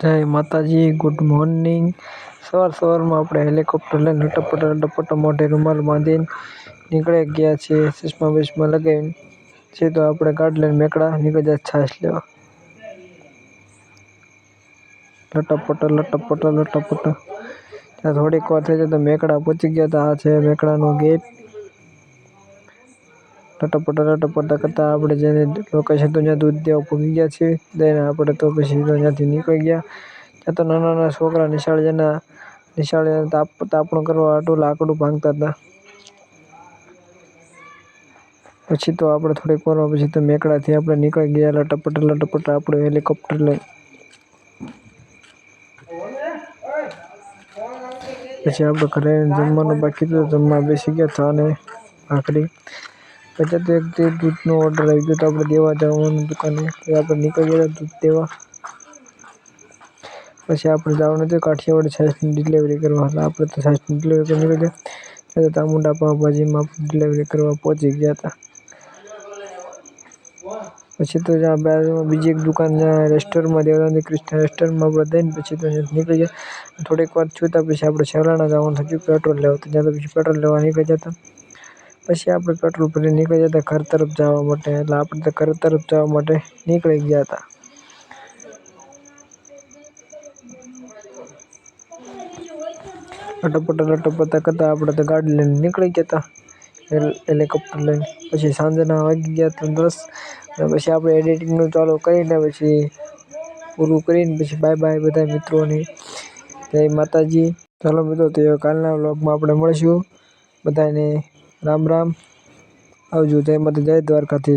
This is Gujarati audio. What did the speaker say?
જય માતાજી, ગુડ મોર્નિંગ. સવારમાં આપણે હેલિકોપ્ટર લઈને લટપટ મોઢે રૂમાલ બાંધીને નીકળી ગયા છીએ. ચશ્મા લગાવીને સીધો આપણે ગાડી લઈને મેકડા નીકળી જાય છાશ લેવા. લટપટ ત્યાં થોડીક વાર થઈ જાય તો મેકડા પહોંચી ગયા હતા. આ છે મેકડાનો ગેટ. લટપટ કરતા આપણે જેને લોકેશન તો ત્યાં દૂધ દેવા પહોંચી ગયા છીએ. દઈને આપણે તો પછી ત્યાંથી નીકળી ગયા. ત્યાં તો નાના છોકરા નિશાળે તાપણું કરવા હાટું લાકડું ભાંગતા હતા. પછી તો આપણે થોડીક વાર પછી તો મેકડાથી આપણે નીકળી ગયા લટપટ આપણે હેલિકોપ્ટર લઈ. પછી આપણે ઘરે જમવાનું બાકી હતું, જમવા બેસી ગયા ચા ને ભાખરી. પછી તો એક દૂધનો ઓર્ડર આવી ગયો તો આપણે દેવા જવાનું દુકાને. આપણે નીકળી ગયા દૂધ દેવા. પછી આપણે જવાનું હતું કાઠિયાવાડી છાશની ડિલિવરી કરવા. આપણે તો છાશની ડિલિવરી કરવા નીકળી ગયા. ત્યાં ચામુંડા પાવભાજીમાં ડિલિવરી કરવા પહોંચી ગયા હતા. પછી તો જ્યાં બાજુમાં બીજી એક દુકાન રેસ્ટોરન્ટમાં દેવરાની કૃષ્ણ રેસ્ટોરન્ટમાં આપણે દઈને પછી તો નીકળી ગયા. થોડીક વાર છૂટા પછી આપણે છેલાણા જવાનું થયું પેટ્રોલ લેવા. ત્યાં તો પછી પેટ્રોલ લેવા નીકળી જતા. પછી આપણે પેટ્રોલ ભરીને નીકળી જતા ઘર તરફ જવા માટે. એટલે આપણે તો ઘર તરફ જવા માટે નીકળી ગયા હતા. લટપટ કરતા આપણે તો ગાડી લઈને નીકળી ગયા હતા હેલિકોપ્ટર લઈને. પછી સાંજના વાગી ગયા હતા 10. પછી આપણે એડિટિંગનું ચાલુ કરીને પછી પૂરું કરીને પછી બાય બધા મિત્રોને. જય માતાજી. ચાલો મિત્રો, તો કાલના વ્લોગમાં આપણે મળીશું. બધાને રામ રામ. આવજો. જય માતા, જય દ્વારકાથી.